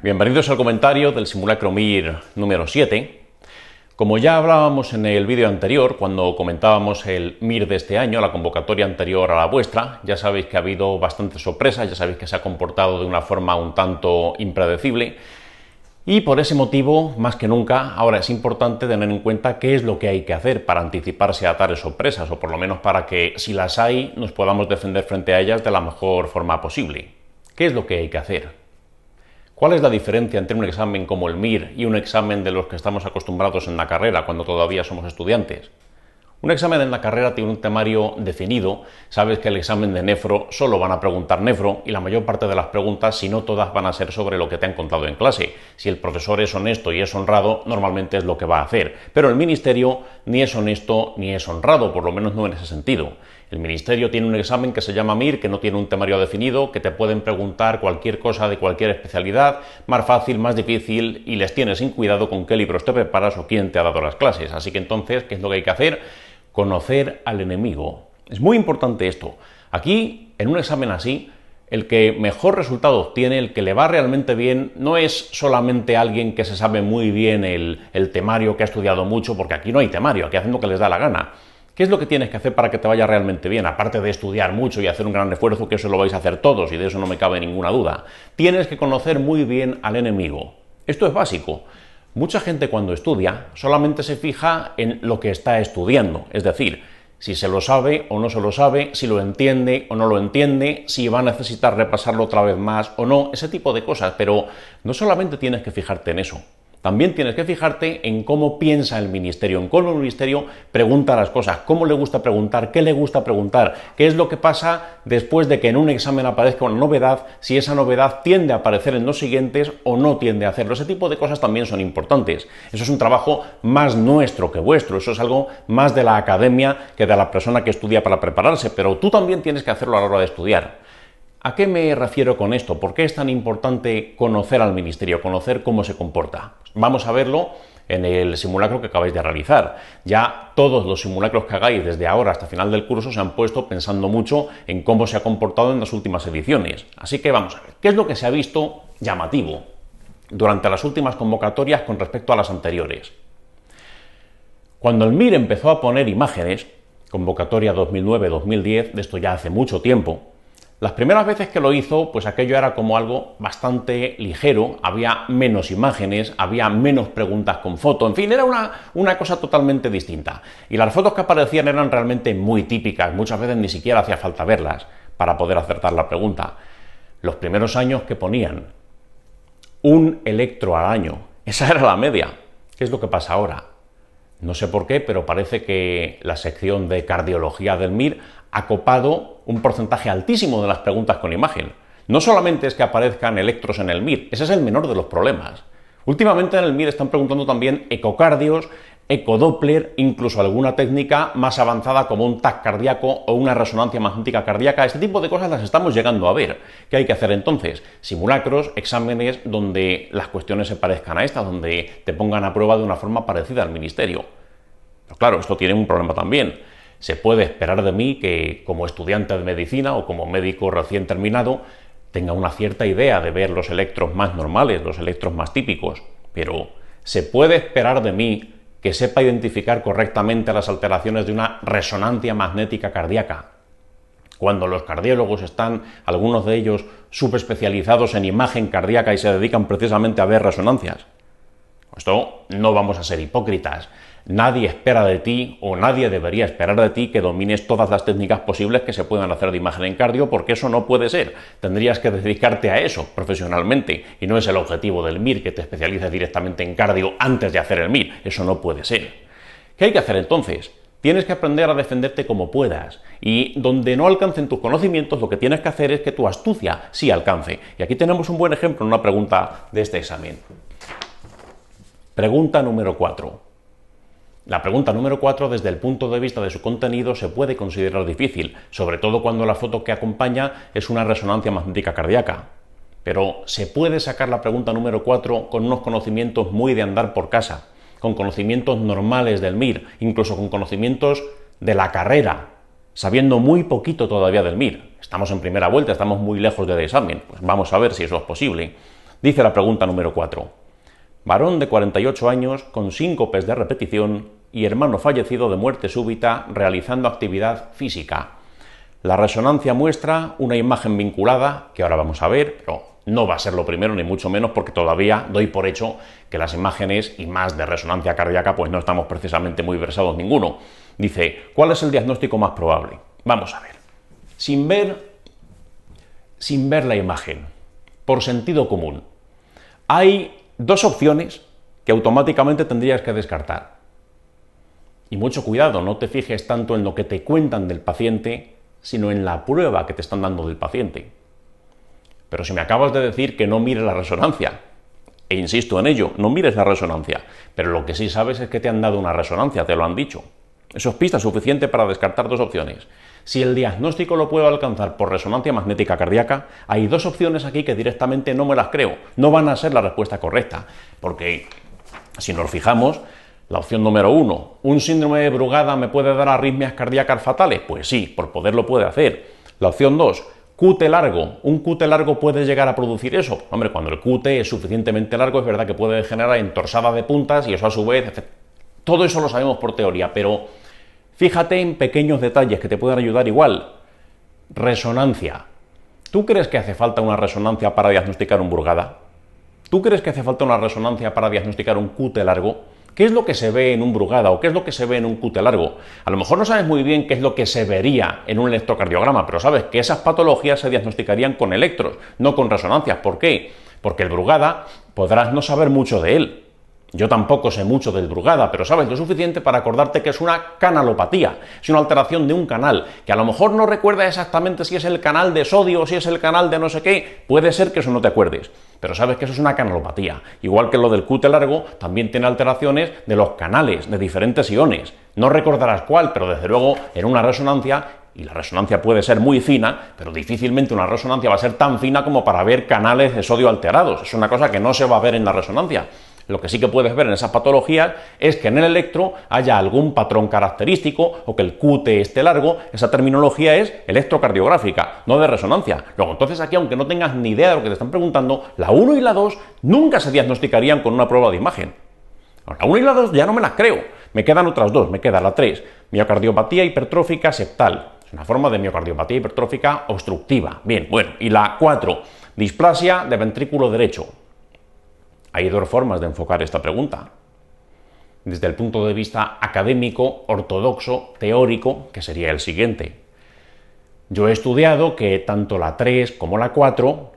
Bienvenidos al comentario del simulacro MIR número 7. Como ya hablábamos en el vídeo anterior, cuando comentábamos el MIR de este año, la convocatoria anterior a la vuestra, ya sabéis que ha habido bastantes sorpresas, ya sabéis que se ha comportado de una forma un tanto impredecible, y por ese motivo, más que nunca, ahora es importante tener en cuenta qué es lo que hay que hacer para anticiparse a tales sorpresas, o por lo menos para que, si las hay, nos podamos defender frente a ellas de la mejor forma posible. ¿Qué es lo que hay que hacer? ¿Cuál es la diferencia entre un examen como el MIR y un examen de los que estamos acostumbrados en la carrera cuando todavía somos estudiantes? Un examen en la carrera tiene un temario definido, sabes que el examen de nefro solo van a preguntar nefro y la mayor parte de las preguntas, si no todas, van a ser sobre lo que te han contado en clase. Si el profesor es honesto y es honrado, normalmente es lo que va a hacer. Pero el ministerio ni es honesto ni es honrado, por lo menos no en ese sentido. El ministerio tiene un examen que se llama MIR, que no tiene un temario definido, que te pueden preguntar cualquier cosa de cualquier especialidad, más fácil, más difícil, y les tienes sin cuidado con qué libros te preparas o quién te ha dado las clases. Así que entonces, ¿qué es lo que hay que hacer? Conocer al enemigo. Es muy importante esto. Aquí, en un examen así, el que mejor resultado obtiene, el que le va realmente bien, no es solamente alguien que se sabe muy bien el temario, que ha estudiado mucho, porque aquí no hay temario, aquí hacen lo que les da la gana. ¿Qué es lo que tienes que hacer para que te vaya realmente bien? Aparte de estudiar mucho y hacer un gran esfuerzo, que eso lo vais a hacer todos y de eso no me cabe ninguna duda. Tienes que conocer muy bien al enemigo. Esto es básico. Mucha gente cuando estudia solamente se fija en lo que está estudiando, es decir, si se lo sabe o no se lo sabe, si lo entiende o no lo entiende, si va a necesitar repasarlo otra vez más o no, ese tipo de cosas. Pero no solamente tienes que fijarte en eso. También tienes que fijarte en cómo piensa el ministerio, en cómo el ministerio pregunta las cosas, cómo le gusta preguntar, qué le gusta preguntar, qué es lo que pasa después de que en un examen aparezca una novedad, si esa novedad tiende a aparecer en los siguientes o no tiende a hacerlo. Ese tipo de cosas también son importantes. Eso es un trabajo más nuestro que vuestro, eso es algo más de la academia que de la persona que estudia para prepararse, pero tú también tienes que hacerlo a la hora de estudiar. ¿A qué me refiero con esto? ¿Por qué es tan importante conocer al ministerio, conocer cómo se comporta? Vamos a verlo en el simulacro que acabáis de realizar. Ya todos los simulacros que hagáis desde ahora hasta final del curso se han puesto pensando mucho en cómo se ha comportado en las últimas ediciones. Así que vamos a ver, ¿qué es lo que se ha visto llamativo durante las últimas convocatorias con respecto a las anteriores? Cuando el MIR empezó a poner imágenes, convocatoria 2009-2010, de esto ya hace mucho tiempo, las primeras veces que lo hizo, pues aquello era como algo bastante ligero, había menos imágenes, había menos preguntas con foto, en fin, era una cosa totalmente distinta. Y las fotos que aparecían eran realmente muy típicas, muchas veces ni siquiera hacía falta verlas para poder acertar la pregunta. Los primeros años que ponían un electro al año, esa era la media. ¿Qué es lo que pasa ahora? No sé por qué, pero parece que la sección de cardiología del MIR ha copado un porcentaje altísimo de las preguntas con imagen. No solamente es que aparezcan electros en el MIR, ese es el menor de los problemas. Últimamente en el MIR están preguntando también ecocardios, ecodoppler, incluso alguna técnica más avanzada como un TAC cardíaco o una resonancia magnética cardíaca. Este tipo de cosas las estamos llegando a ver. ¿Qué hay que hacer entonces? Simulacros, exámenes donde las cuestiones se parezcan a estas, donde te pongan a prueba de una forma parecida al ministerio. Pero claro, esto tiene un problema también. Se puede esperar de mí que como estudiante de medicina o como médico recién terminado tenga una cierta idea de ver los electros más normales, los electros más típicos, pero se puede esperar de mí que sepa identificar correctamente las alteraciones de una resonancia magnética cardíaca. Cuando los cardiólogos están, algunos de ellos, subespecializados en imagen cardíaca y se dedican precisamente a ver resonancias. Esto no vamos a ser hipócritas. Nadie espera de ti o nadie debería esperar de ti que domines todas las técnicas posibles que se puedan hacer de imagen en cardio, porque eso no puede ser. Tendrías que dedicarte a eso profesionalmente y no es el objetivo del MIR que te especialices directamente en cardio antes de hacer el MIR. Eso no puede ser. ¿Qué hay que hacer entonces? Tienes que aprender a defenderte como puedas y donde no alcancen tus conocimientos lo que tienes que hacer es que tu astucia sí alcance. Y aquí tenemos un buen ejemplo en una pregunta de este examen. Pregunta número 4. La pregunta número 4, desde el punto de vista de su contenido, se puede considerar difícil, sobre todo cuando la foto que acompaña es una resonancia magnética cardíaca. Pero se puede sacar la pregunta número 4 con unos conocimientos muy de andar por casa, con conocimientos normales del MIR, incluso con conocimientos de la carrera, sabiendo muy poquito todavía del MIR. Estamos en primera vuelta, estamos muy lejos del examen, pues vamos a ver si eso es posible. Dice la pregunta número 4. Varón de 48 años con síncopes de repetición y hermano fallecido de muerte súbita realizando actividad física. La resonancia muestra una imagen vinculada, que ahora vamos a ver, pero no va a ser lo primero ni mucho menos porque todavía doy por hecho que las imágenes y más de resonancia cardíaca pues no estamos precisamente muy versados ninguno. Dice, ¿cuál es el diagnóstico más probable? Vamos a ver. Sin ver la imagen, por sentido común, hay dos opciones que automáticamente tendrías que descartar. Y mucho cuidado, no te fijes tanto en lo que te cuentan del paciente, sino en la prueba que te están dando del paciente. Pero si me acabas de decir que no mires la resonancia, e insisto en ello, no mires la resonancia, pero lo que sí sabes es que te han dado una resonancia, te lo han dicho. Eso es pista suficiente para descartar dos opciones. Si el diagnóstico lo puedo alcanzar por resonancia magnética cardíaca, hay dos opciones aquí que directamente no me las creo, no van a ser la respuesta correcta, porque si nos fijamos, la opción número 1, ¿un síndrome de Brugada me puede dar arritmias cardíacas fatales? Pues sí, por poder lo puede hacer. La opción 2, QT largo, ¿un QT largo puede llegar a producir eso? Hombre, cuando el QT es suficientemente largo, es verdad que puede generar entorsada de puntas y eso a su vez, todo eso lo sabemos por teoría, pero fíjate en pequeños detalles que te pueden ayudar igual. Resonancia. ¿Tú crees que hace falta una resonancia para diagnosticar un Brugada? ¿Tú crees que hace falta una resonancia para diagnosticar un QT largo? ¿Qué es lo que se ve en un Brugada o qué es lo que se ve en un QT largo? A lo mejor no sabes muy bien qué es lo que se vería en un electrocardiograma, pero sabes que esas patologías se diagnosticarían con electros, no con resonancias. ¿Por qué? Porque el Brugada podrás no saber mucho de él. Yo tampoco sé mucho del Brugada, pero sabes lo suficiente para acordarte que es una canalopatía, es una alteración de un canal, que a lo mejor no recuerda exactamente si es el canal de sodio o si es el canal de no sé qué, puede ser que eso no te acuerdes, pero sabes que eso es una canalopatía. Igual que lo del QT largo, también tiene alteraciones de los canales, de diferentes iones. No recordarás cuál, pero desde luego en una resonancia, y la resonancia puede ser muy fina, pero difícilmente una resonancia va a ser tan fina como para ver canales de sodio alterados. Es una cosa que no se va a ver en la resonancia. Lo que sí que puedes ver en esas patologías es que en el electro haya algún patrón característico o que el QT esté largo. Esa terminología es electrocardiográfica, no de resonancia. Luego, entonces aquí, aunque no tengas ni idea de lo que te están preguntando, la 1 y la 2 nunca se diagnosticarían con una prueba de imagen. La 1 y la 2 ya no me las creo. Me quedan otras dos. Me queda la 3, miocardiopatía hipertrófica septal. Es una forma de miocardiopatía hipertrófica obstructiva. Bien, bueno. Y la 4, displasia de ventrículo derecho. Hay dos formas de enfocar esta pregunta. Desde el punto de vista académico, ortodoxo, teórico, que sería el siguiente. Yo he estudiado que tanto la 3 como la 4,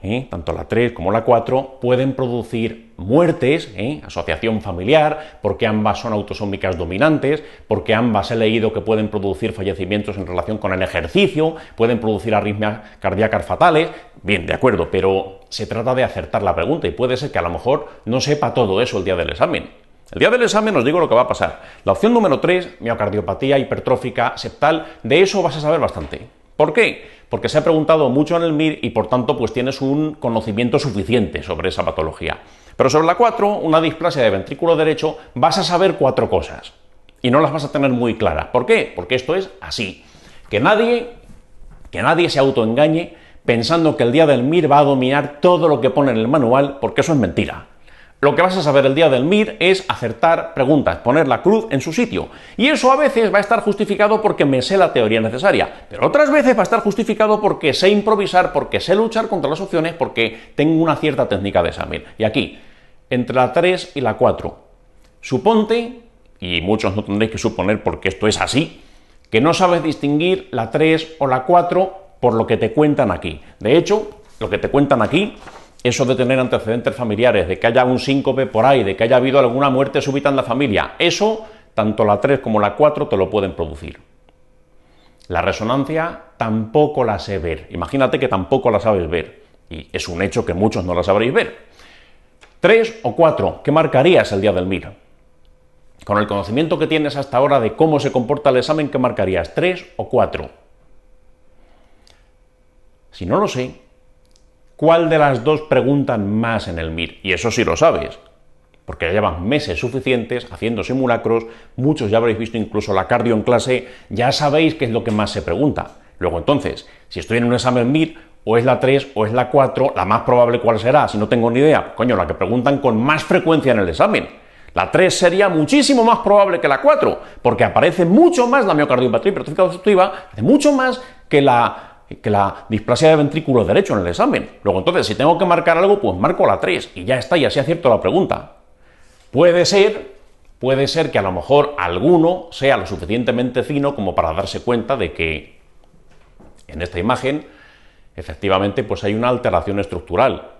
pueden producir muertes, asociación familiar, porque ambas son autosómicas dominantes, porque ambas he leído que pueden producir fallecimientos en relación con el ejercicio, pueden producir arritmias cardíacas fatales. Bien, de acuerdo, pero se trata de acertar la pregunta y puede ser que a lo mejor no sepa todo eso el día del examen. El día del examen os digo lo que va a pasar. La opción número 3, miocardiopatía hipertrófica septal, de eso vas a saber bastante. ¿Por qué? Porque se ha preguntado mucho en el MIR y por tanto pues tienes un conocimiento suficiente sobre esa patología. Pero sobre la 4, una displasia de ventrículo derecho, vas a saber 4 cosas y no las vas a tener muy claras. ¿Por qué? Porque esto es así. Que nadie se autoengañe pensando que el día del MIR va a dominar todo lo que pone en el manual, porque eso es mentira. Lo que vas a saber el día del MIR es acertar preguntas, poner la cruz en su sitio. Y eso a veces va a estar justificado porque me sé la teoría necesaria, pero otras veces va a estar justificado porque sé improvisar, porque sé luchar contra las opciones, porque tengo una cierta técnica de examen. Y aquí, entre la 3 y la 4, suponte, y muchos no tendréis que suponer porque esto es así, que no sabes distinguir la 3 o la 4 por lo que te cuentan aquí. De hecho, lo que te cuentan aquí, eso de tener antecedentes familiares, de que haya un síncope por ahí, de que haya habido alguna muerte súbita en la familia, eso, tanto la 3 como la 4 te lo pueden producir. La resonancia tampoco la sé ver. Imagínate que tampoco la sabes ver. Y es un hecho que muchos no la sabréis ver. 3 o 4, ¿qué marcarías el día del MIR? Con el conocimiento que tienes hasta ahora de cómo se comporta el examen, ¿qué marcarías? 3 o 4. Si no lo sé, ¿cuál de las dos preguntan más en el MIR? Y eso sí lo sabes, porque ya llevan meses suficientes haciendo simulacros, muchos ya habréis visto incluso la cardio en clase, ya sabéis qué es lo que más se pregunta. Luego entonces, si estoy en un examen MIR, o es la 3 o es la 4, la más probable ¿cuál será? Si no tengo ni idea, coño, la que preguntan con más frecuencia en el examen. La 3 sería muchísimo más probable que la 4, porque aparece mucho más la miocardiopatía hipertrófica obstructiva, mucho más que la displasia de ventrículo derecho en el examen. Luego, entonces, si tengo que marcar algo, pues marco la 3 y ya está, y así acierto la pregunta. Puede ser que a lo mejor alguno sea lo suficientemente fino como para darse cuenta de que en esta imagen, efectivamente, pues hay una alteración estructural.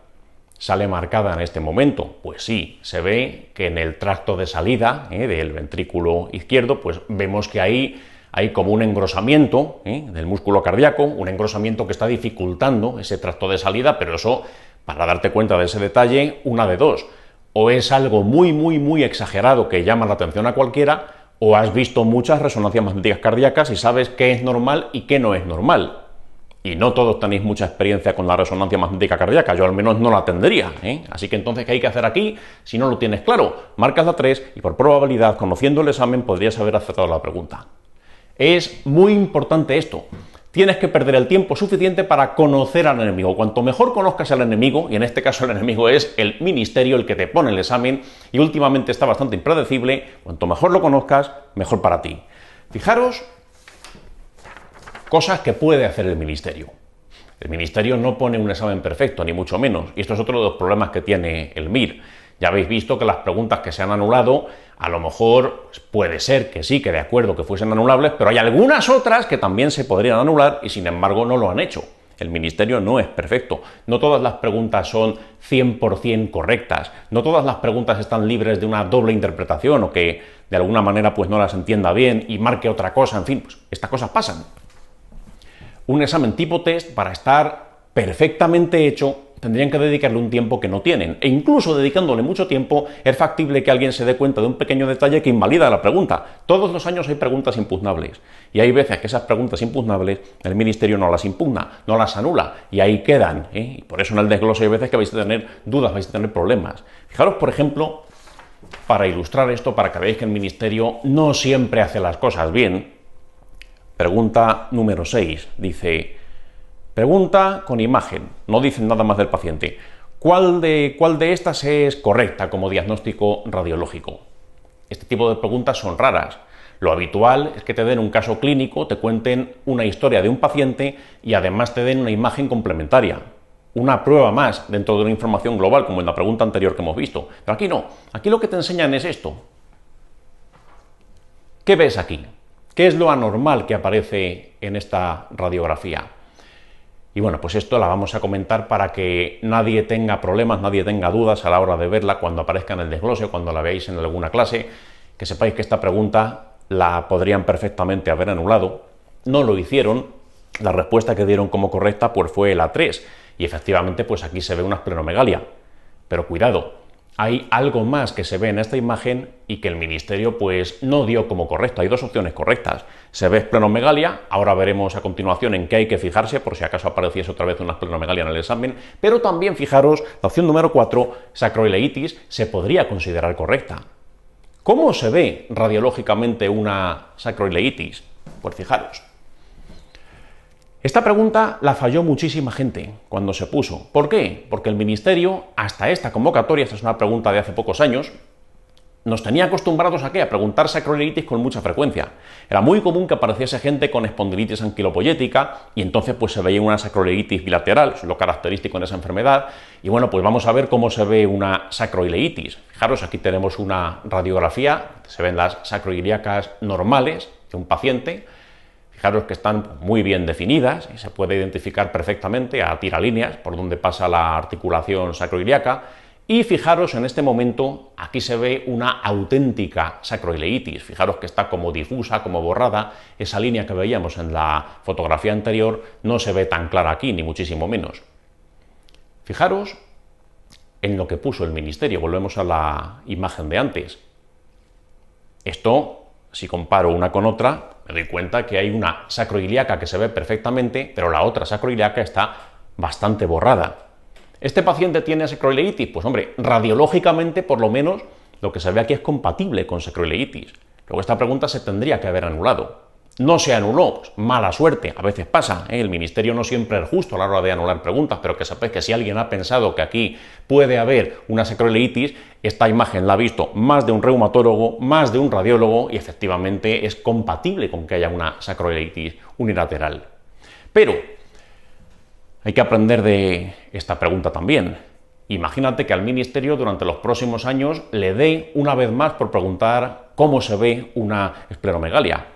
¿Sale marcada en este momento? Pues sí, se ve que en el tracto de salida del ventrículo izquierdo, pues vemos que ahí hay como un engrosamiento del músculo cardíaco, un engrosamiento que está dificultando ese tracto de salida, pero eso, para darte cuenta de ese detalle, una de dos. O es algo muy exagerado que llama la atención a cualquiera, o has visto muchas resonancias magnéticas cardíacas y sabes qué es normal y qué no es normal. Y no todos tenéis mucha experiencia con la resonancia magnética cardíaca, yo al menos no la tendría, Así que entonces, ¿qué hay que hacer aquí? Si no lo tienes claro, marcas la 3 y por probabilidad, conociendo el examen, podrías haber acertado la pregunta. Es muy importante esto. Tienes que perder el tiempo suficiente para conocer al enemigo. Cuanto mejor conozcas al enemigo, y en este caso el enemigo es el ministerio, el que te pone el examen, y últimamente está bastante impredecible, cuanto mejor lo conozcas, mejor para ti. Fijaros cosas que puede hacer el ministerio. El ministerio no pone un examen perfecto, ni mucho menos, y esto es otro de los problemas que tiene el MIR. Ya habéis visto que las preguntas que se han anulado, a lo mejor puede ser que sí, que de acuerdo que fuesen anulables, pero hay algunas otras que también se podrían anular y sin embargo no lo han hecho. El ministerio no es perfecto, no todas las preguntas son 100% correctas, no todas las preguntas están libres de una doble interpretación o que de alguna manera pues no las entienda bien y marque otra cosa, en fin, pues estas cosas pasan. Un examen tipo test, para estar perfectamente hecho, tendrían que dedicarle un tiempo que no tienen, e incluso dedicándole mucho tiempo es factible que alguien se dé cuenta de un pequeño detalle que invalida la pregunta. Todos los años hay preguntas impugnables, y hay veces que esas preguntas impugnables el ministerio no las impugna, no las anula, y ahí quedan, y por eso en el desglose hay veces que vais a tener dudas, vais a tener problemas. Fijaros, por ejemplo, para ilustrar esto, para que veáis que el ministerio no siempre hace las cosas bien. Pregunta número 6, dice, pregunta con imagen, no dicen nada más del paciente. ¿Cuál de estas es correcta como diagnóstico radiológico? Este tipo de preguntas son raras. Lo habitual es que te den un caso clínico, te cuenten una historia de un paciente y además te den una imagen complementaria. Una prueba más dentro de una información global, como en la pregunta anterior que hemos visto. Pero aquí no, aquí lo que te enseñan es esto. ¿Qué ves aquí? ¿Qué es lo anormal que aparece en esta radiografía? Y bueno, pues esto la vamos a comentar para que nadie tenga problemas, nadie tenga dudas a la hora de verla cuando aparezca en el desglose o cuando la veáis en alguna clase, que sepáis que esta pregunta la podrían perfectamente haber anulado. No lo hicieron, la respuesta que dieron como correcta pues fue la 3, y efectivamente pues aquí se ve una esplenomegalia. Pero cuidado, hay algo más que se ve en esta imagen y que el ministerio pues no dio como correcto. Hay dos opciones correctas. Se ve esplenomegalia, ahora veremos a continuación en qué hay que fijarse por si acaso apareciese otra vez una esplenomegalia en el examen, pero también fijaros, la opción número 4, sacroileitis, se podría considerar correcta. ¿Cómo se ve radiológicamente una sacroileitis? Pues fijaros. Esta pregunta la falló muchísima gente cuando se puso. ¿Por qué? Porque el ministerio, hasta esta convocatoria, esta es una pregunta de hace pocos años, nos tenía acostumbrados ¿a qué? A preguntar sacroileitis con mucha frecuencia. Era muy común que apareciese gente con espondilitis anquilopoyética y entonces pues se veía una sacroileitis bilateral, es lo característico en esa enfermedad. Y bueno, pues vamos a ver cómo se ve una sacroileitis. Fijaros, aquí tenemos una radiografía, se ven las sacroiliacas normales de un paciente. Fijaros que están muy bien definidas y se puede identificar perfectamente a tiralíneas por donde pasa la articulación sacroiliaca. Y fijaros en este momento, aquí se ve una auténtica sacroileitis. Fijaros que está como difusa, como borrada. Esa línea que veíamos en la fotografía anterior no se ve tan clara aquí, ni muchísimo menos. Fijaros en lo que puso el ministerio. Volvemos a la imagen de antes. Esto, si comparo una con otra, me doy cuenta que hay una sacroiliaca que se ve perfectamente, pero la otra sacroiliaca está bastante borrada. ¿Este paciente tiene sacroileitis? Pues hombre, radiológicamente por lo menos lo que se ve aquí es compatible con sacroileitis. Luego esta pregunta se tendría que haber anulado. no se anuló, pues, mala suerte, a veces pasa, ¿eh? El ministerio no siempre es justo a la hora de anular preguntas, pero que sepáis que si alguien ha pensado que aquí puede haber una sacroileitis, esta imagen la ha visto más de un reumatólogo, más de un radiólogo, y efectivamente es compatible con que haya una sacroileitis unilateral. Pero hay que aprender de esta pregunta también. Imagínate que al ministerio durante los próximos años le dé una vez más por preguntar cómo se ve una esplenomegalia.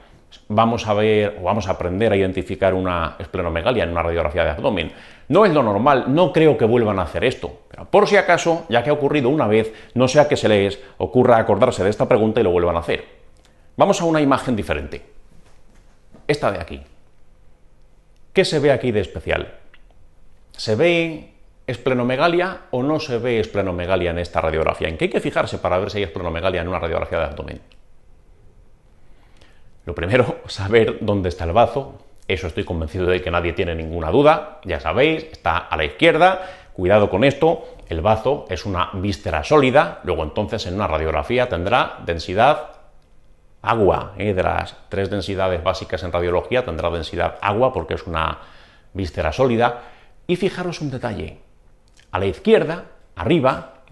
Vamos a ver o vamos a aprender a identificar una esplenomegalia en una radiografía de abdomen. No es lo normal, no creo que vuelvan a hacer esto, pero por si acaso, ya que ha ocurrido una vez, no sea que se les ocurra acordarse de esta pregunta y lo vuelvan a hacer. Vamos a una imagen diferente. Esta de aquí. ¿Qué se ve aquí de especial? ¿Se ve esplenomegalia o no se ve esplenomegalia en esta radiografía? ¿En qué hay que fijarse para ver si hay esplenomegalia en una radiografía de abdomen? Lo primero, saber dónde está el bazo. Eso estoy convencido de que nadie tiene ninguna duda. Ya sabéis, está a la izquierda. Cuidado con esto. El bazo es una víscera sólida. Luego entonces en una radiografía tendrá densidad agua. De las 3 densidades básicas en radiología tendrá densidad agua porque es una víscera sólida. Y fijaros un detalle. A la izquierda, arriba,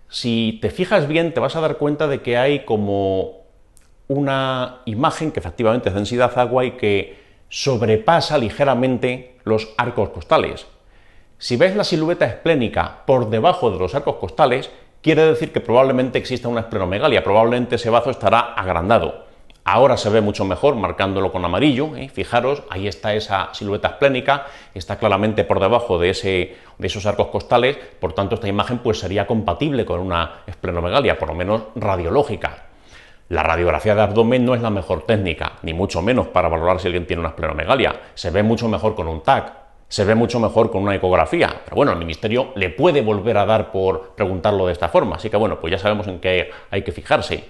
si te fijas bien te vas a dar cuenta de que hay como una imagen que efectivamente es densidad agua y que sobrepasa ligeramente los arcos costales. Si ves la silueta esplénica por debajo de los arcos costales, quiere decir que probablemente exista una esplenomegalia, probablemente ese bazo estará agrandado. Ahora se ve mucho mejor marcándolo con amarillo, fijaros, ahí está esa silueta esplénica, está claramente por debajo de esos arcos costales, por tanto esta imagen pues sería compatible con una esplenomegalia, por lo menos radiológica. La radiografía de abdomen no es la mejor técnica, ni mucho menos para valorar si alguien tiene una esplenomegalia. Se ve mucho mejor con un TAC, se ve mucho mejor con una ecografía. Pero bueno, el ministerio le puede volver a dar por preguntarlo de esta forma. Así que bueno, pues ya sabemos en qué hay que fijarse.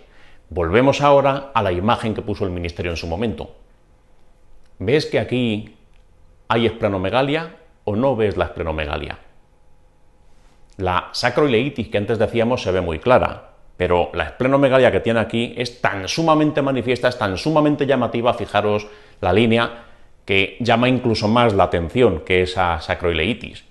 Volvemos ahora a la imagen que puso el ministerio en su momento. ¿Ves que aquí hay esplenomegalia o no ves la esplenomegalia? La sacroileitis que antes decíamos se ve muy clara. Pero la esplenomegalia que tiene aquí es tan sumamente manifiesta, es tan sumamente llamativa, fijaros la línea, que llama incluso más la atención que esa sacroileitis.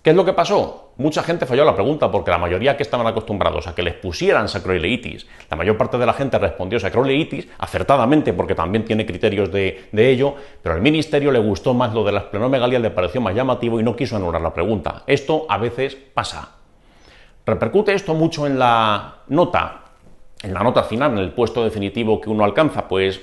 ¿Qué es lo que pasó? Mucha gente falló la pregunta porque la mayoría que estaban acostumbrados a que les pusieran sacroileitis, la mayor parte de la gente respondió sacroileitis, acertadamente porque también tiene criterios de ello, pero al ministerio le gustó más lo de la esplenomegalia, le pareció más llamativo y no quiso anular la pregunta. Esto a veces pasa. ¿Repercute esto mucho en la nota final, en el puesto definitivo que uno alcanza? Pues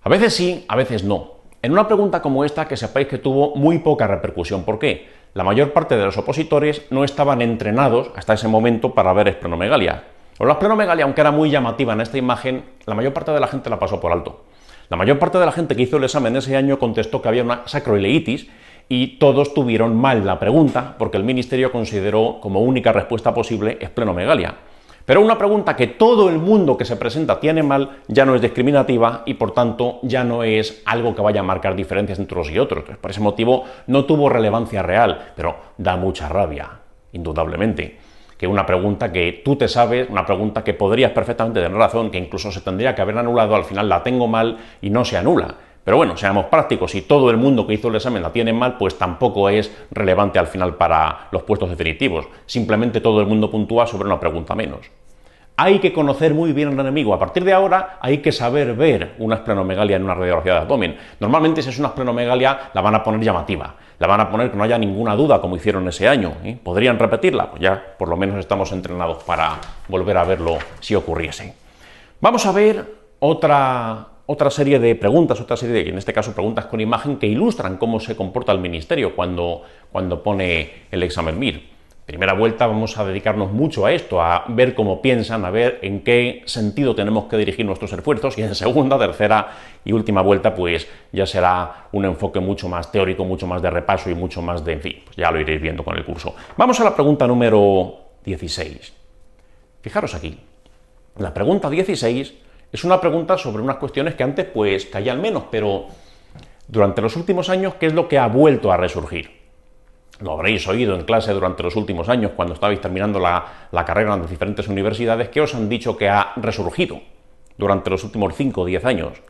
a veces sí, a veces no. En una pregunta como esta, que sepáis que tuvo muy poca repercusión. ¿Por qué? La mayor parte de los opositores no estaban entrenados hasta ese momento para ver esplenomegalia. O la esplenomegalia, aunque era muy llamativa en esta imagen, la mayor parte de la gente la pasó por alto. La mayor parte de la gente que hizo el examen ese año contestó que había una sacroileitis y todos tuvieron mal la pregunta porque el ministerio consideró como única respuesta posible esplenomegalia. Pero una pregunta que todo el mundo que se presenta tiene mal ya no es discriminativa y por tanto ya no es algo que vaya a marcar diferencias entre unos y otros. Entonces, por ese motivo no tuvo relevancia real, pero da mucha rabia, indudablemente, que una pregunta que tú te sabes, una pregunta que podrías perfectamente tener razón, que incluso se tendría que haber anulado, al final la tengo mal y no se anula. Pero bueno, seamos prácticos, si todo el mundo que hizo el examen la tiene mal, pues tampoco es relevante al final para los puestos definitivos. Simplemente todo el mundo puntúa sobre una pregunta menos. Hay que conocer muy bien al enemigo. A partir de ahora hay que saber ver una esplenomegalia en una radiografía de abdomen. Normalmente si es una esplenomegalia la van a poner llamativa, la van a poner que no haya ninguna duda como hicieron ese año. ¿Podrían repetirla? Pues ya por lo menos estamos entrenados para volver a verlo si ocurriese. Vamos a ver otra serie de preguntas, en este caso preguntas con imagen que ilustran cómo se comporta el ministerio cuando pone el examen MIR. Primera vuelta vamos a dedicarnos mucho a esto, a ver cómo piensan, a ver en qué sentido tenemos que dirigir nuestros esfuerzos, y en segunda, tercera y última vuelta pues ya será un enfoque mucho más teórico, mucho más de repaso y mucho más de, en fin, pues ya lo iréis viendo con el curso. Vamos a la pregunta número 16. Fijaros aquí, la pregunta 16 es una pregunta sobre unas cuestiones que antes pues caían menos, pero durante los últimos años, ¿qué es lo que ha vuelto a resurgir? Lo habréis oído en clase durante los últimos años, cuando estabais terminando la carrera en las diferentes universidades, que os han dicho que ha resurgido durante los últimos 5 o 10 años.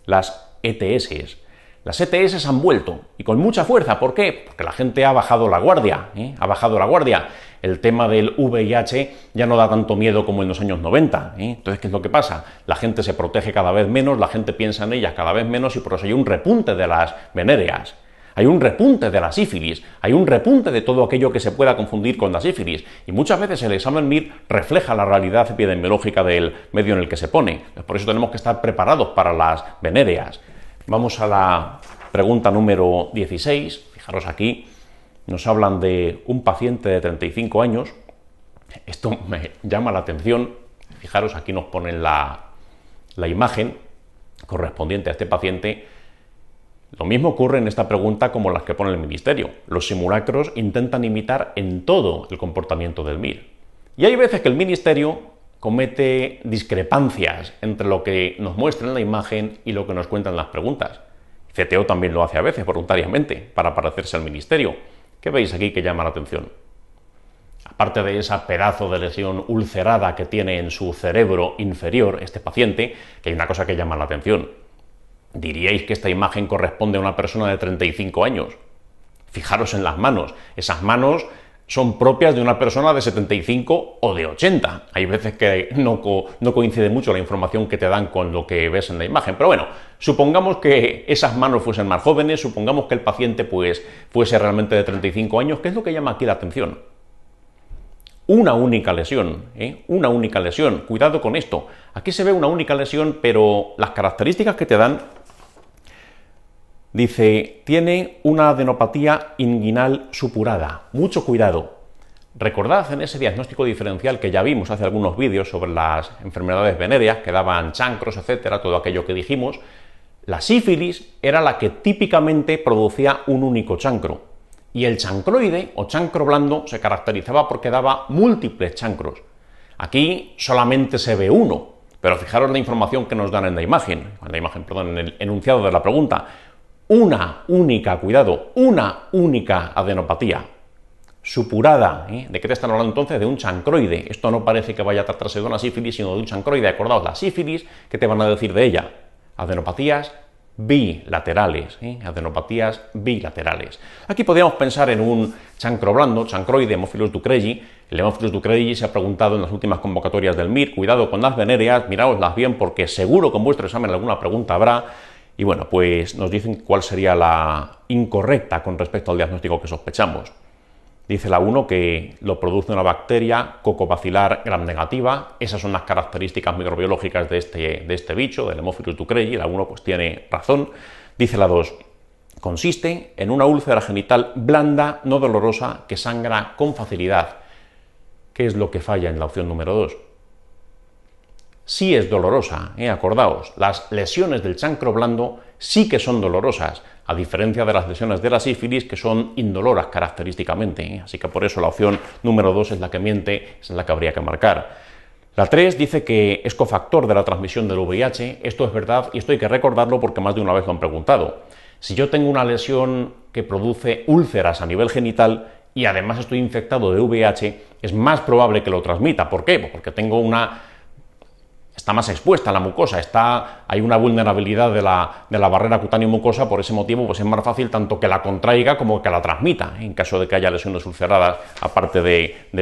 Las ETS. Las ETS han vuelto, y con mucha fuerza. ¿Por qué? Porque la gente ha bajado la guardia, ha bajado la guardia. El tema del VIH ya no da tanto miedo como en los años 90. Entonces, ¿qué es lo que pasa? La gente se protege cada vez menos, la gente piensa en ellas cada vez menos, y por eso hay un repunte de las venéreas. Hay un repunte de la sífilis, hay un repunte de todo aquello que se pueda confundir con la sífilis, y muchas veces el examen MIR refleja la realidad epidemiológica del medio en el que se pone. Por eso tenemos que estar preparados para las venéreas. Vamos a la pregunta número 16, fijaros aquí, nos hablan de un paciente de 35 años, esto me llama la atención, fijaros aquí nos ponen la imagen correspondiente a este paciente. Lo mismo ocurre en esta pregunta como las que pone el Ministerio. Los simulacros intentan imitar en todo el comportamiento del MIR. Y hay veces que el Ministerio comete discrepancias entre lo que nos muestra en la imagen y lo que nos cuentan las preguntas. CTO también lo hace a veces voluntariamente para parecerse al Ministerio. ¿Qué veis aquí que llama la atención? Aparte de esa pedazo de lesión ulcerada que tiene en su cerebro inferior este paciente, que hay una cosa que llama la atención. ¿Diríais que esta imagen corresponde a una persona de 35 años? Fijaros en las manos. Esas manos son propias de una persona de 75 o de 80. Hay veces que no coincide mucho la información que te dan con lo que ves en la imagen. Pero bueno, supongamos que esas manos fuesen más jóvenes, supongamos que el paciente pues fuese realmente de 35 años. ¿Qué es lo que llama aquí la atención? Una única lesión, una única lesión. Cuidado con esto. Aquí se ve una única lesión, pero las características que te dan, dice, tiene una adenopatía inguinal supurada. Mucho cuidado. Recordad en ese diagnóstico diferencial que ya vimos hace algunos vídeos sobre las enfermedades venéreas que daban chancros, etcétera, todo aquello que dijimos. La sífilis era la que típicamente producía un único chancro. Y el chancroide o chancro blando se caracterizaba porque daba múltiples chancros. Aquí solamente se ve uno, pero fijaros la información que nos dan en la imagen, en el enunciado de la pregunta. Una única, cuidado, una única adenopatía supurada. ¿De qué te están hablando entonces? De un chancroide. Esto no parece que vaya a tratarse de una sífilis, sino de un chancroide. Acordaos, la sífilis, ¿qué te van a decir de ella? Adenopatías bilaterales, adenopatías bilaterales. Aquí podríamos pensar en un chancro blando, chancroide, Haemophilus ducreyi. El Haemophilus ducreyi se ha preguntado en las últimas convocatorias del MIR, cuidado con las venéreas, miraoslas bien porque seguro que en vuestro examen alguna pregunta habrá. Y bueno, pues nos dicen cuál sería la incorrecta con respecto al diagnóstico que sospechamos. Dice la 1 que lo produce una bacteria cocobacilar gram negativa. Esas son las características microbiológicas de este bicho, del Haemophilus ducreyi. La 1 pues tiene razón. Dice la 2, consiste en una úlcera genital blanda, no dolorosa, que sangra con facilidad. ¿Qué es lo que falla en la opción número 2? Sí es dolorosa, acordaos, las lesiones del chancro blando sí que son dolorosas, a diferencia de las lesiones de la sífilis que son indoloras característicamente, así que por eso la opción número 2 es la que miente, es la que habría que marcar. La 3 dice que es cofactor de la transmisión del VIH, esto es verdad y esto hay que recordarlo porque más de una vez lo han preguntado. Si yo tengo una lesión que produce úlceras a nivel genital y además estoy infectado de VIH, es más probable que lo transmita. ¿Por qué? Pues porque tengo está más expuesta la mucosa, hay una vulnerabilidad de la barrera cutáneo-mucosa, por ese motivo pues es más fácil tanto que la contraiga como que la transmita, en caso de que haya lesiones ulceradas, aparte de la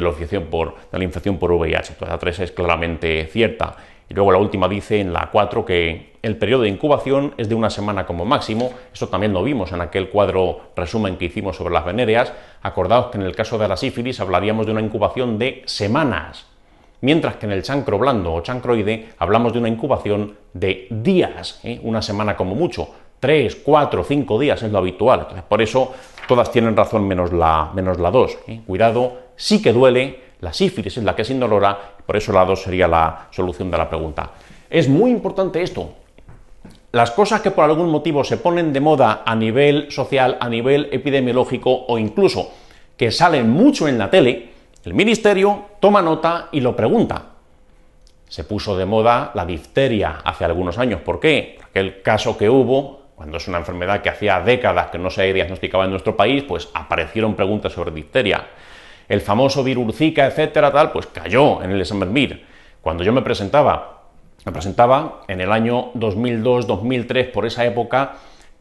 infección por VIH. Entonces la 3 es claramente cierta. Y luego la última dice en la 4 que el periodo de incubación es de una semana como máximo. Eso también lo vimos en aquel cuadro resumen que hicimos sobre las venéreas. Acordaos que en el caso de la sífilis hablaríamos de una incubación de semanas, mientras que en el chancro blando o chancroide hablamos de una incubación de días, una semana como mucho, 3, 4, 5 días es lo habitual. Entonces, por eso todas tienen razón menos la 2. Cuidado, sí que duele, la sífilis es la que es indolora, por eso la 2 sería la solución de la pregunta. Es muy importante esto. Las cosas que por algún motivo se ponen de moda a nivel social, a nivel epidemiológico o incluso que salen mucho en la tele, el Ministerio toma nota y lo pregunta. Se puso de moda la difteria hace algunos años. ¿Por qué? Porque el caso que hubo, cuando es una enfermedad que hacía décadas que no se diagnosticaba en nuestro país, pues aparecieron preguntas sobre difteria. El famoso virus Zika, etcétera, tal, pues cayó en el examen MIR. Cuando yo me presentaba Me presentaba en el año 2002-2003, por esa época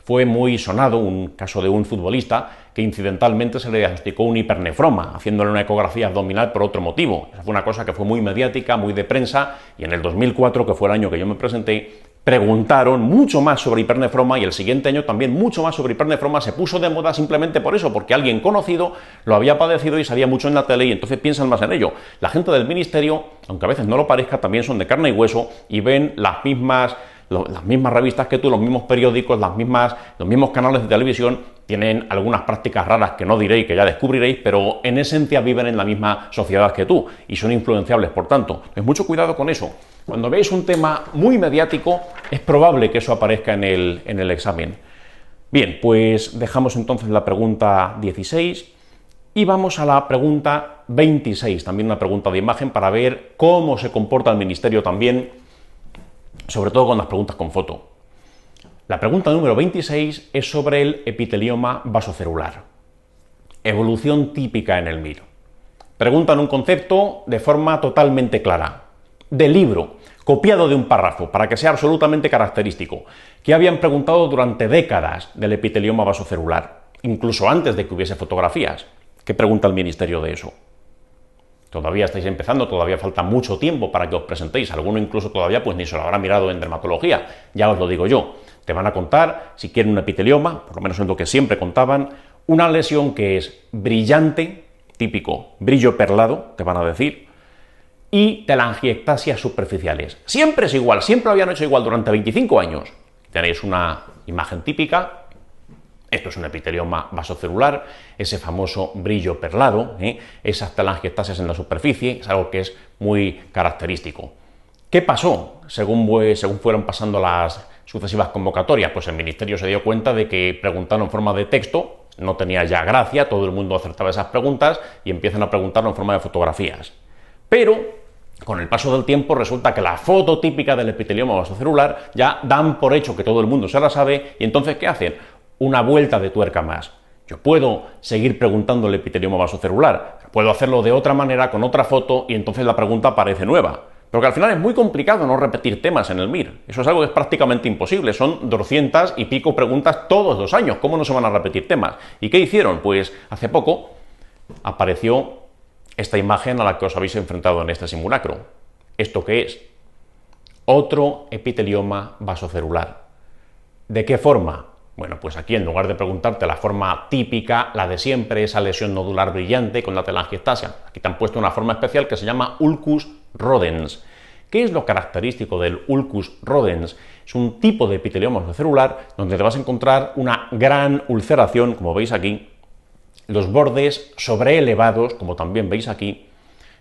fue muy sonado un caso de un futbolista que incidentalmente se le diagnosticó un hipernefroma, haciéndole una ecografía abdominal por otro motivo. Esa fue una cosa que fue muy mediática, muy de prensa, y en el 2004, que fue el año que yo me presenté, preguntaron mucho más sobre hipernefroma, y el siguiente año también mucho más sobre hipernefroma. Se puso de moda simplemente por eso, porque alguien conocido lo había padecido y salía mucho en la tele, y entonces piensan más en ello. La gente del ministerio, aunque a veces no lo parezca, también son de carne y hueso y ven las mismas revistas que tú, los mismos periódicos, los mismos canales de televisión. Tienen algunas prácticas raras que no diréis, que ya descubriréis, pero en esencia viven en la misma sociedad que tú y son influenciables, por tanto. Mucho cuidado con eso. Cuando veis un tema muy mediático, es probable que eso aparezca en el examen. Bien, pues dejamos entonces la pregunta 16 y vamos a la pregunta 26, también una pregunta de imagen, para ver cómo se comporta el ministerio también, sobre todo con las preguntas con foto. La pregunta número 26 es sobre el epitelioma vasocelular. Evolución típica en el MIR. Preguntan un concepto de forma totalmente clara. Del libro, copiado de un párrafo, para que sea absolutamente característico, que habían preguntado durante décadas del epitelioma vasocelular, incluso antes de que hubiese fotografías. ¿Qué pregunta el ministerio de eso? Todavía estáis empezando, todavía falta mucho tiempo para que os presentéis. Alguno incluso todavía pues ni se lo habrá mirado en dermatología, ya os lo digo yo. Te van a contar, si quieren un epitelioma, por lo menos es lo que siempre contaban, una lesión que es brillante, típico brillo perlado, te van a decir, y telangiectasias superficiales. Siempre es igual, siempre lo habían hecho igual durante 25 años. Tenéis una imagen típica. Esto es un epitelioma vasocelular, ese famoso brillo perlado, esas telangiectasias en la superficie, es algo que es muy característico. ¿Qué pasó según fueron pasando las sucesivas convocatorias? Pues el ministerio se dio cuenta de que preguntaron en forma de texto, no tenía ya gracia, todo el mundo acertaba esas preguntas y empiezan a preguntarlo en forma de fotografías. Pero con el paso del tiempo resulta que la foto típica del epitelioma vasocelular ya dan por hecho que todo el mundo se la sabe, y entonces ¿qué hacen? Una vuelta de tuerca más. Yo puedo seguir preguntando el epitelioma vasocelular, puedo hacerlo de otra manera, con otra foto, y entonces la pregunta parece nueva. Pero que al final es muy complicado no repetir temas en el MIR. Eso es algo que es prácticamente imposible. Son 200 y pico preguntas todos los años. ¿Cómo no se van a repetir temas? ¿Y qué hicieron? Pues hace poco apareció esta imagen a la que os habéis enfrentado en este simulacro. ¿Esto qué es? Otro epitelioma vasocelular. ¿De qué forma? Bueno, pues aquí en lugar de preguntarte la forma típica, la de siempre, esa lesión nodular brillante con la telangiectasia, aquí te han puesto una forma especial que se llama ulcus rodens. ¿Qué es lo característico del ulcus rodens? Es un tipo de epitelioma vasocelular donde te vas a encontrar una gran ulceración, como veis aquí, los bordes sobreelevados, como también veis aquí.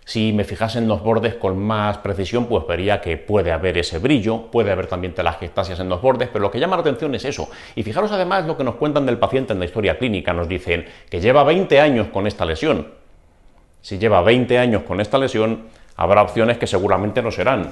Si me fijase en los bordes con más precisión, pues vería que puede haber ese brillo, puede haber también telangiectasias en los bordes, pero lo que llama la atención es eso. Y fijaros además lo que nos cuentan del paciente en la historia clínica. Nos dicen que lleva 20 años con esta lesión. Si lleva 20 años con esta lesión, habrá opciones que seguramente no serán.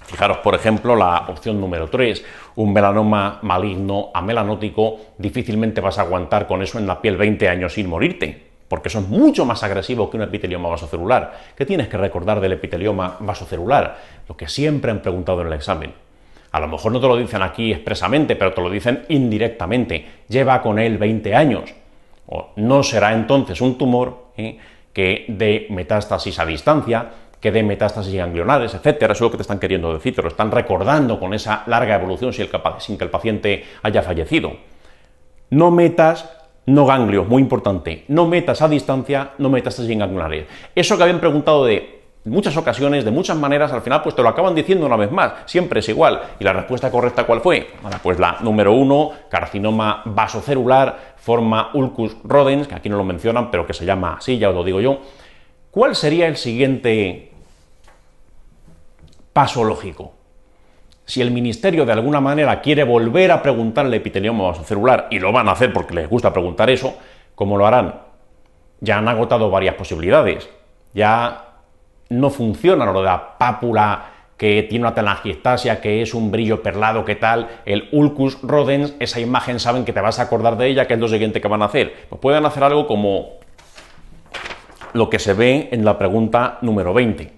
Fijaros, por ejemplo, la opción número 3, un melanoma maligno amelanótico. Difícilmente vas a aguantar con eso en la piel 20 años sin morirte, porque eso es mucho más agresivo que un epitelioma vasocelular. ¿Qué tienes que recordar del epitelioma vasocelular? Lo que siempre han preguntado en el examen. A lo mejor no te lo dicen aquí expresamente, pero te lo dicen indirectamente. Lleva con él 20 años. O no será entonces un tumor que dé metástasis a distancia, que dé metástasis ganglionares, etcétera. Eso es lo que te están queriendo decir, te lo están recordando con esa larga evolución sin que el paciente haya fallecido. No ganglios, muy importante, no metas a distancia, no metástasis ganglionares. Eso que habían preguntado de muchas ocasiones, de muchas maneras, al final pues te lo acaban diciendo una vez más, siempre es igual. ¿Y la respuesta correcta cuál fue? Bueno, pues la número 1, carcinoma vasocelular, forma ulcus rodens, que aquí no lo mencionan, pero que se llama así, ya os lo digo yo. ¿Cuál sería el siguiente paso lógico? Si el ministerio de alguna manera quiere volver a preguntar el epitelioma vasocelular, y lo van a hacer porque les gusta preguntar eso, ¿cómo lo harán? Ya han agotado varias posibilidades, ya no funciona lo de la pápula que tiene una telangiectasia, que es un brillo perlado, ¿qué tal? El ulcus rodens, esa imagen saben que te vas a acordar de ella, que es lo siguiente que van a hacer. Pues pueden hacer algo como lo que se ve en la pregunta número 20.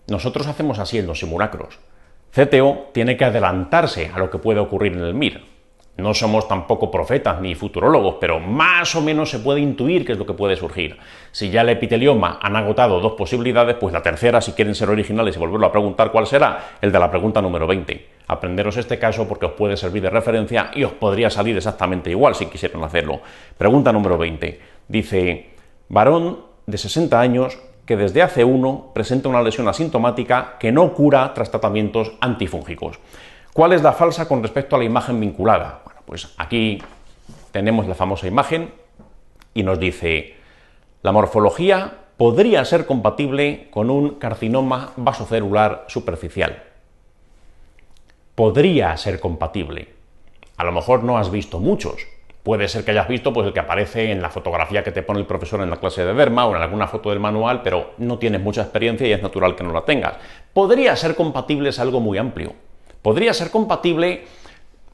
Nosotros hacemos así en los simulacros. CTO tiene que adelantarse a lo que puede ocurrir en el MIR. No somos tampoco profetas ni futurólogos, pero más o menos se puede intuir qué es lo que puede surgir. Si ya el epitelioma han agotado dos posibilidades, pues la tercera, si quieren ser originales y volverlo a preguntar cuál será, el de la pregunta número 20. Aprenderos este caso porque os puede servir de referencia y os podría salir exactamente igual si quisieran hacerlo. Pregunta número 20. Dice, varón de 60 años que desde hace 1 presenta una lesión asintomática que no cura tras tratamientos antifúngicos. ¿Cuál es la falsa con respecto a la imagen vinculada? Bueno, pues aquí tenemos la famosa imagen y nos dice, la morfología podría ser compatible con un carcinoma vasocelular superficial. Podría ser compatible. A lo mejor no has visto muchos. Puede ser que hayas visto pues, el que aparece en la fotografía que te pone el profesor en la clase de derma o en alguna foto del manual, pero no tienes mucha experiencia y es natural que no la tengas. Podría ser compatible es algo muy amplio. Podría ser compatible,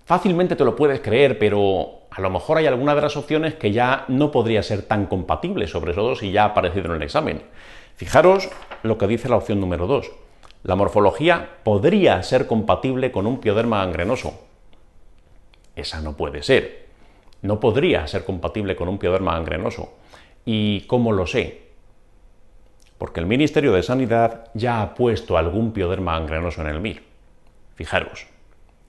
fácilmente te lo puedes creer, pero a lo mejor hay alguna de las opciones que ya no podría ser tan compatible, sobre todo si ya ha aparecido en el examen. Fijaros lo que dice la opción número 2. La morfología podría ser compatible con un pioderma gangrenoso. Esa no puede ser. No podría ser compatible con un pioderma gangrenoso. ¿Y cómo lo sé? Porque el Ministerio de Sanidad ya ha puesto algún pioderma gangrenoso en el MIR. Fijaros,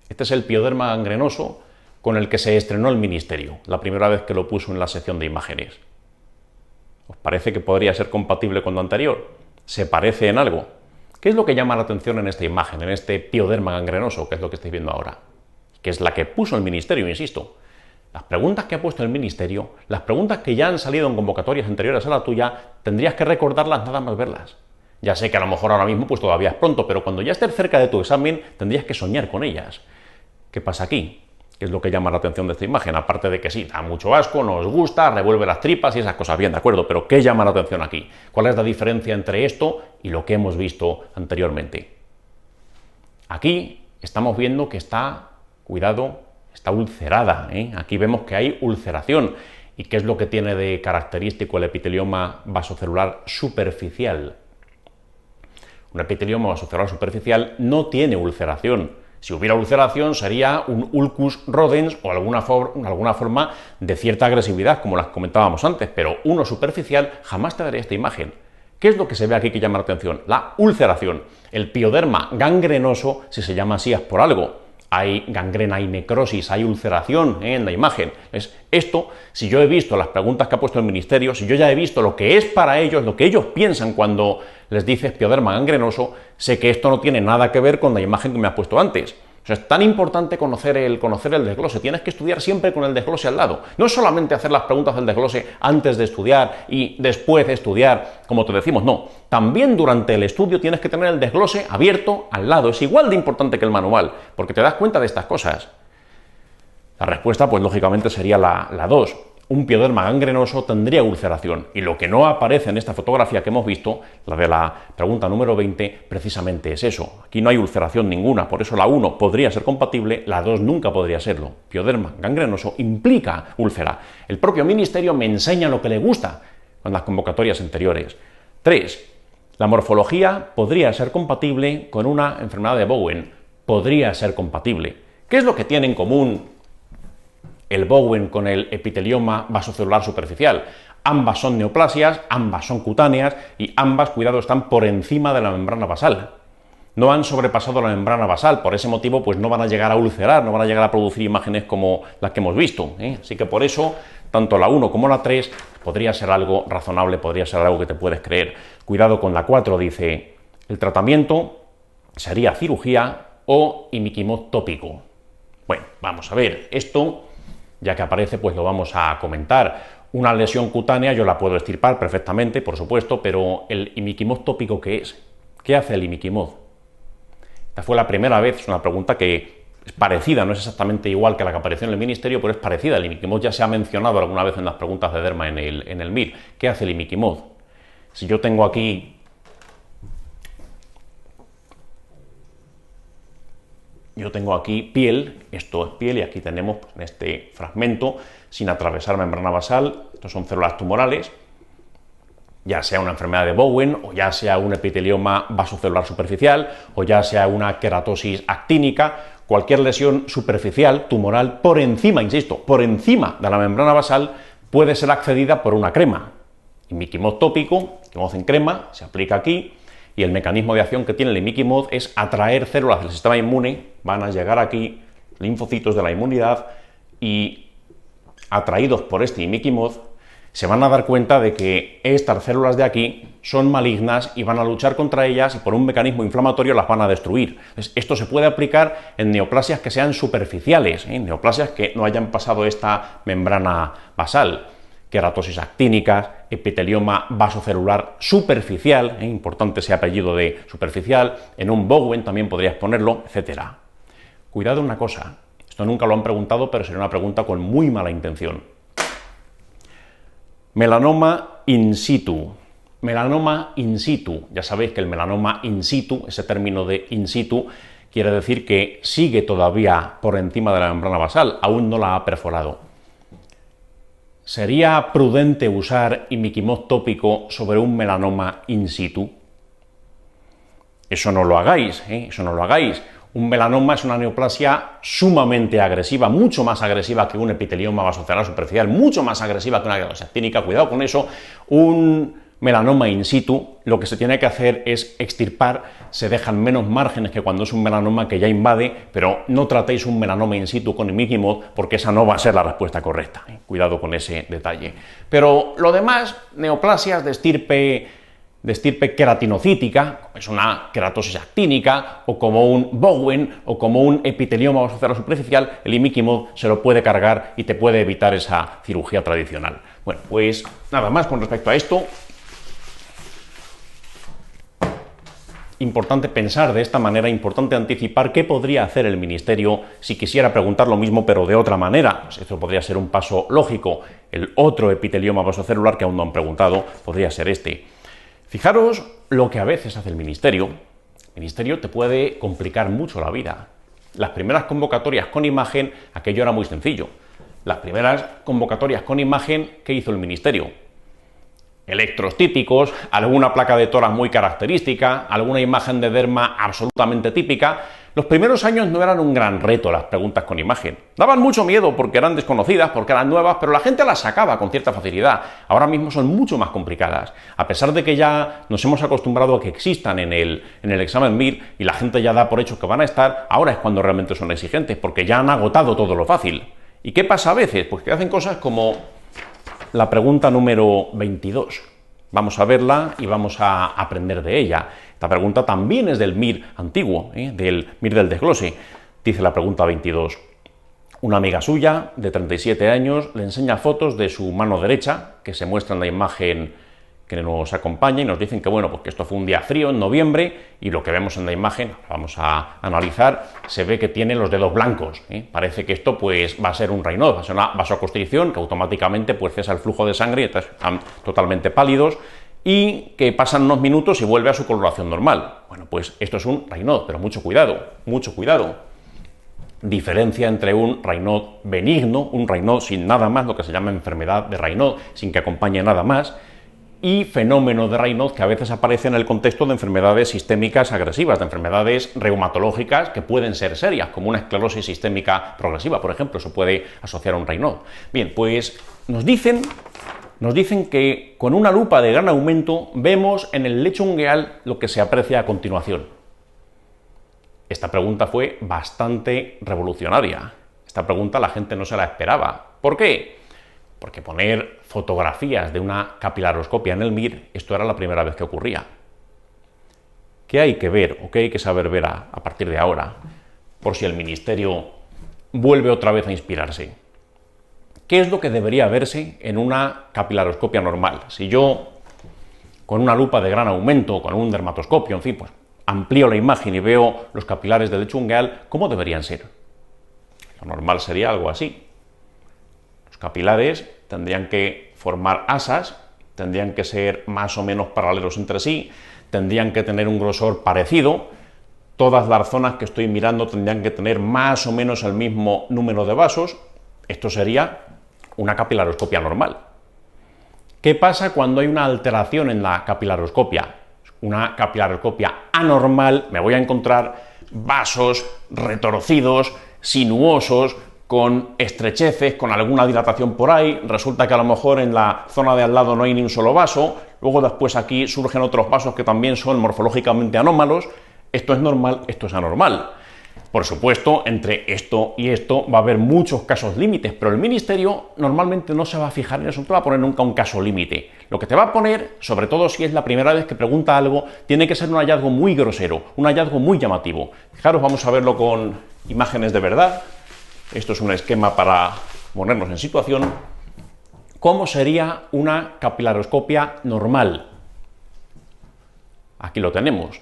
este es el pioderma gangrenoso con el que se estrenó el Ministerio, la primera vez que lo puso en la sección de imágenes. ¿Os parece que podría ser compatible con lo anterior? ¿Se parece en algo? ¿Qué es lo que llama la atención en esta imagen, en este pioderma gangrenoso, que es lo que estáis viendo ahora? Que es la que puso el Ministerio, insisto. Las preguntas que ha puesto el Ministerio, las preguntas que ya han salido en convocatorias anteriores a la tuya, tendrías que recordarlas nada más verlas. Ya sé que a lo mejor ahora mismo pues todavía es pronto, pero cuando ya estés cerca de tu examen tendrías que soñar con ellas. ¿Qué pasa aquí? ¿Qué es lo que llama la atención de esta imagen? Aparte de que sí, da mucho asco, nos gusta, revuelve las tripas y esas cosas, bien, de acuerdo, pero ¿qué llama la atención aquí? ¿Cuál es la diferencia entre esto y lo que hemos visto anteriormente? Aquí estamos viendo que está, cuidado, está ulcerada, ¿eh? Aquí vemos que hay ulceración. ¿Y qué es lo que tiene de característico el epitelioma vasocelular superficial? Un epitelioma vasocelular superficial no tiene ulceración. Si hubiera ulceración sería un ulcus rodens o alguna forma de cierta agresividad, como las comentábamos antes, pero uno superficial jamás te daría esta imagen. ¿Qué es lo que se ve aquí que llama la atención? La ulceración. El pioderma gangrenoso, si se llama así, es por algo. Hay gangrena, hay necrosis, hay ulceración en la imagen. Esto, si yo he visto las preguntas que ha puesto el Ministerio, si yo ya he visto lo que es para ellos, lo que ellos piensan cuando les dices pioderma gangrenoso, sé que esto no tiene nada que ver con la imagen que me has puesto antes. O sea, es tan importante conocer el desglose. Tienes que estudiar siempre con el desglose al lado. No solamente hacer las preguntas del desglose antes de estudiar y después de estudiar, como te decimos, no. También durante el estudio tienes que tener el desglose abierto al lado. Es igual de importante que el manual, porque te das cuenta de estas cosas. La respuesta, pues lógicamente, sería la 2. Un pioderma gangrenoso tendría ulceración, y lo que no aparece en esta fotografía que hemos visto, la de la pregunta número 20, precisamente es eso. Aquí no hay ulceración ninguna, por eso la 1 podría ser compatible, la 2 nunca podría serlo. Pioderma gangrenoso implica úlcera. El propio Ministerio me enseña lo que le gusta con las convocatorias anteriores. 3. La morfología podría ser compatible con una enfermedad de Bowen. Podría ser compatible. ¿Qué es lo que tiene en común el Bowen con el epitelioma vasocelular superficial? Ambas son neoplasias, ambas son cutáneas y ambas, cuidado, están por encima de la membrana basal. No han sobrepasado la membrana basal, por ese motivo pues no van a llegar a ulcerar, no van a llegar a producir imágenes como las que hemos visto, ¿eh? Así que por eso, tanto la 1 como la 3 podría ser algo razonable, podría ser algo que te puedes creer. Cuidado con la 4, dice, el tratamiento sería cirugía o imiquimod tópico. Bueno, vamos a ver, esto ya que aparece, pues lo vamos a comentar. Una lesión cutánea yo la puedo extirpar perfectamente, por supuesto, pero el imiquimod tópico, ¿qué es? ¿Qué hace el imiquimod? Esta fue la primera vez, es una pregunta que es parecida, no es exactamente igual que la que apareció en el Ministerio, pero es parecida. El imiquimod ya se ha mencionado alguna vez en las preguntas de derma en el MIR. ¿Qué hace el imiquimod? Si yo tengo aquí piel, esto es piel, y aquí tenemos en este fragmento, sin atravesar membrana basal, estos son células tumorales, ya sea una enfermedad de Bowen, o ya sea un epitelioma vasocelular superficial, o ya sea una queratosis actínica, cualquier lesión superficial, tumoral, por encima, insisto, por encima de la membrana basal, puede ser accedida por una crema. Imiquimod tópico, imiquimod en crema, se aplica aquí, y el mecanismo de acción que tiene el imiquimod es atraer células del sistema inmune, van a llegar aquí linfocitos de la inmunidad, y atraídos por este imiquimod, se van a dar cuenta de que estas células de aquí son malignas y van a luchar contra ellas y por un mecanismo inflamatorio las van a destruir. Entonces, esto se puede aplicar en neoplasias que sean superficiales, neoplasias que no hayan pasado esta membrana basal, queratosis actínicas, epitelioma vasocelular superficial, importante ese apellido de superficial, en un Bowen también podrías ponerlo, etc. Cuidado una cosa, esto nunca lo han preguntado, pero sería una pregunta con muy mala intención. Melanoma in situ. Melanoma in situ. Ya sabéis que el melanoma in situ, ese término de in situ, quiere decir que sigue todavía por encima de la membrana basal, aún no la ha perforado. ¿Sería prudente usar imiquimod tópico sobre un melanoma in situ? Eso no lo hagáis, eso no lo hagáis. Un melanoma es una neoplasia sumamente agresiva, mucho más agresiva que un epitelioma vasocelular superficial, mucho más agresiva que una queratosis actínica. Cuidado con eso. Un melanoma in situ, lo que se tiene que hacer es extirpar, se dejan menos márgenes que cuando es un melanoma que ya invade, pero no tratéis un melanoma in situ con imiquimod porque esa no va a ser la respuesta correcta. Cuidado con ese detalle. Pero lo demás, neoplasias de estirpe queratinocítica, es una queratosis actínica, o como un Bowen, o como un epitelioma vasocelular superficial, el imiquimod se lo puede cargar y te puede evitar esa cirugía tradicional. Bueno, pues nada más con respecto a esto. Importante pensar de esta manera, importante anticipar qué podría hacer el Ministerio si quisiera preguntar lo mismo pero de otra manera. Pues esto podría ser un paso lógico. El otro epitelioma vasocelular que aún no han preguntado podría ser este. Fijaros lo que a veces hace el Ministerio. El Ministerio te puede complicar mucho la vida. Las primeras convocatorias con imagen, aquello era muy sencillo. Las primeras convocatorias con imagen, ¿qué hizo el Ministerio? Electros típicos, alguna placa de tórax muy característica, alguna imagen de derma absolutamente típica. Los primeros años no eran un gran reto las preguntas con imagen. Daban mucho miedo porque eran desconocidas, porque eran nuevas, pero la gente las sacaba con cierta facilidad. Ahora mismo son mucho más complicadas. A pesar de que ya nos hemos acostumbrado a que existan en el examen MIR y la gente ya da por hecho que van a estar, ahora es cuando realmente son exigentes, porque ya han agotado todo lo fácil. ¿Y qué pasa a veces? Pues que hacen cosas como la pregunta número 22. Vamos a verla y vamos a aprender de ella. Esta pregunta también es del MIR antiguo, del MIR del desglose. Dice la pregunta 22. Una amiga suya, de 37 años, le enseña fotos de su mano derecha, que se muestra en la imagen que nos acompaña, y nos dicen que, bueno, pues que esto fue un día frío en noviembre, y lo que vemos en la imagen, vamos a analizar, se ve que tiene los dedos blancos. Parece que esto pues va a ser un Raynaud, va a ser una vasoconstricción que automáticamente pues cesa el flujo de sangre y están totalmente pálidos, y que pasan unos minutos y vuelve a su coloración normal. Bueno, pues esto es un Raynaud, pero mucho cuidado, mucho cuidado. Diferencia entre un Raynaud benigno, un Raynaud sin nada más, lo que se llama enfermedad de Raynaud, sin que acompañe nada más, y fenómeno de Raynaud que a veces aparece en el contexto de enfermedades sistémicas agresivas, de enfermedades reumatológicas que pueden ser serias, como una esclerosis sistémica progresiva, por ejemplo, eso puede asociar a un Raynaud. Bien, pues nos dicen que con una lupa de gran aumento vemos en el lecho ungueal lo que se aprecia a continuación. Esta pregunta fue bastante revolucionaria. Esta pregunta la gente no se la esperaba. ¿Por qué? Porque poner fotografías de una capilaroscopia en el MIR, esto era la primera vez que ocurría. ¿Qué hay que ver o qué hay que saber ver a partir de ahora? Por si el Ministerio vuelve otra vez a inspirarse. ¿Qué es lo que debería verse en una capilaroscopia normal? Si yo, con una lupa de gran aumento, con un dermatoscopio, en fin, pues amplío la imagen y veo los capilares del lecho ungueal, ¿cómo deberían ser? Lo normal sería algo así. Los capilares tendrían que formar asas, tendrían que ser más o menos paralelos entre sí, tendrían que tener un grosor parecido, todas las zonas que estoy mirando tendrían que tener más o menos el mismo número de vasos. Esto sería una capilaroscopia normal. ¿Qué pasa cuando hay una alteración en la capilaroscopia? Una capilaroscopia anormal, me voy a encontrar vasos retorcidos, sinuosos, con estrecheces, con alguna dilatación por ahí, resulta que a lo mejor en la zona de al lado no hay ni un solo vaso, luego después aquí surgen otros vasos que también son morfológicamente anómalos. Esto es normal, esto es anormal. Por supuesto, entre esto y esto va a haber muchos casos límites, pero el Ministerio normalmente no se va a fijar en eso, no te va a poner nunca un caso límite. Lo que te va a poner, sobre todo si es la primera vez que pregunta algo, tiene que ser un hallazgo muy grosero, un hallazgo muy llamativo. Fijaros, vamos a verlo con imágenes de verdad. Esto es un esquema para ponernos en situación. ¿Cómo sería una capilaroscopia normal? Aquí lo tenemos.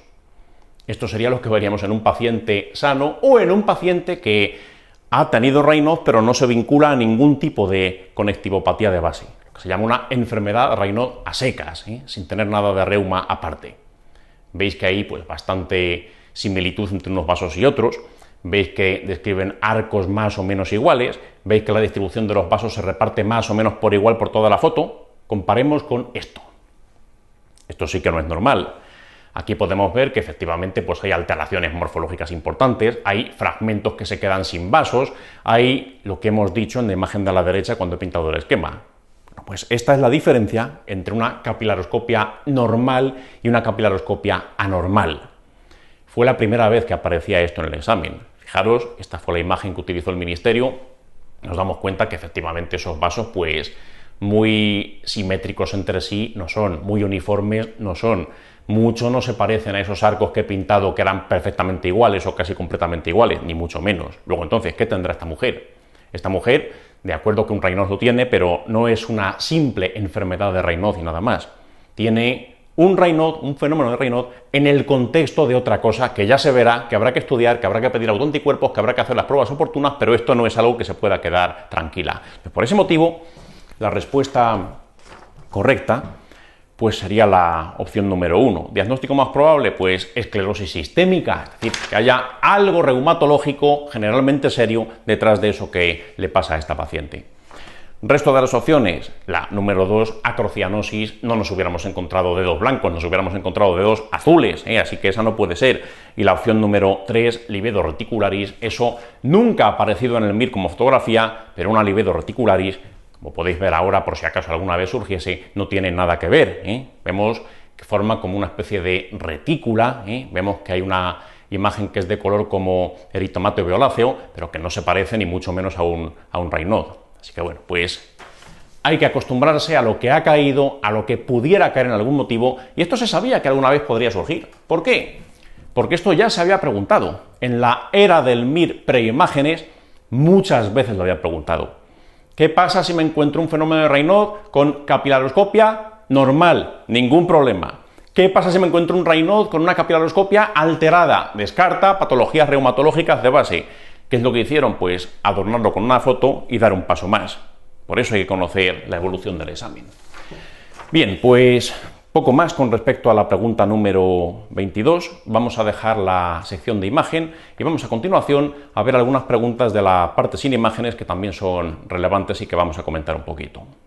Esto sería lo que veríamos en un paciente sano o en un paciente que ha tenido Raynaud pero no se vincula a ningún tipo de conectivopatía de base, lo que se llama una enfermedad Raynaud a secas, sin tener nada de reuma aparte. Veis que hay pues bastante similitud entre unos vasos y otros, veis que describen arcos más o menos iguales, veis que la distribución de los vasos se reparte más o menos por igual por toda la foto. Comparemos con esto. Esto sí que no es normal. Aquí podemos ver que efectivamente pues hay alteraciones morfológicas importantes, hay fragmentos que se quedan sin vasos, hay lo que hemos dicho en la imagen de la derecha cuando he pintado el esquema. Bueno, pues esta es la diferencia entre una capilaroscopia normal y una capilaroscopia anormal. Fue la primera vez que aparecía esto en el examen. Fijaros, esta fue la imagen que utilizó el Ministerio. Nos damos cuenta que efectivamente esos vasos pues muy simétricos entre sí no son, muy uniformes no son. Mucho no se parecen a esos arcos que he pintado que eran perfectamente iguales o casi completamente iguales, ni mucho menos. Luego entonces, ¿qué tendrá esta mujer? Esta mujer, de acuerdo que un Raynaud lo tiene, pero no es una simple enfermedad de Raynaud y nada más. Tiene un Raynaud, un fenómeno de Raynaud, en el contexto de otra cosa que ya se verá, que habrá que estudiar, que habrá que pedir autoanticuerpos, que habrá que hacer las pruebas oportunas, pero esto no es algo que se pueda quedar tranquila. Pues por ese motivo, la respuesta correcta pues sería la opción número 1. ¿Diagnóstico más probable? Pues esclerosis sistémica, es decir, que haya algo reumatológico generalmente serio detrás de eso que le pasa a esta paciente. Resto de las opciones, la número 2, acrocianosis, no nos hubiéramos encontrado dedos blancos, nos hubiéramos encontrado dedos azules, así que esa no puede ser. Y la opción número 3, livedo reticularis, eso nunca ha aparecido en el MIR como fotografía, pero una livedo reticularis, como podéis ver ahora, por si acaso alguna vez surgiese, no tiene nada que ver. Vemos que forma como una especie de retícula, vemos que hay una imagen que es de color como eritomatoso violáceo, pero que no se parece ni mucho menos a un Raynaud. Así que bueno, pues hay que acostumbrarse a lo que ha caído, a lo que pudiera caer en algún motivo, y esto se sabía que alguna vez podría surgir. ¿Por qué? Porque esto ya se había preguntado. En la era del MIR preimágenes, muchas veces lo había preguntado. ¿Qué pasa si me encuentro un fenómeno de Raynaud con capilaroscopia normal? Ningún problema. ¿Qué pasa si me encuentro un Raynaud con una capilaroscopia alterada? Descarta patologías reumatológicas de base. ¿Qué es lo que hicieron? Pues adornarlo con una foto y dar un paso más. Por eso hay que conocer la evolución del examen. Bien, pues poco más con respecto a la pregunta número 22. Vamos a dejar la sección de imagen y vamos a continuación a ver algunas preguntas de la parte sin imágenes que también son relevantes y que vamos a comentar un poquito.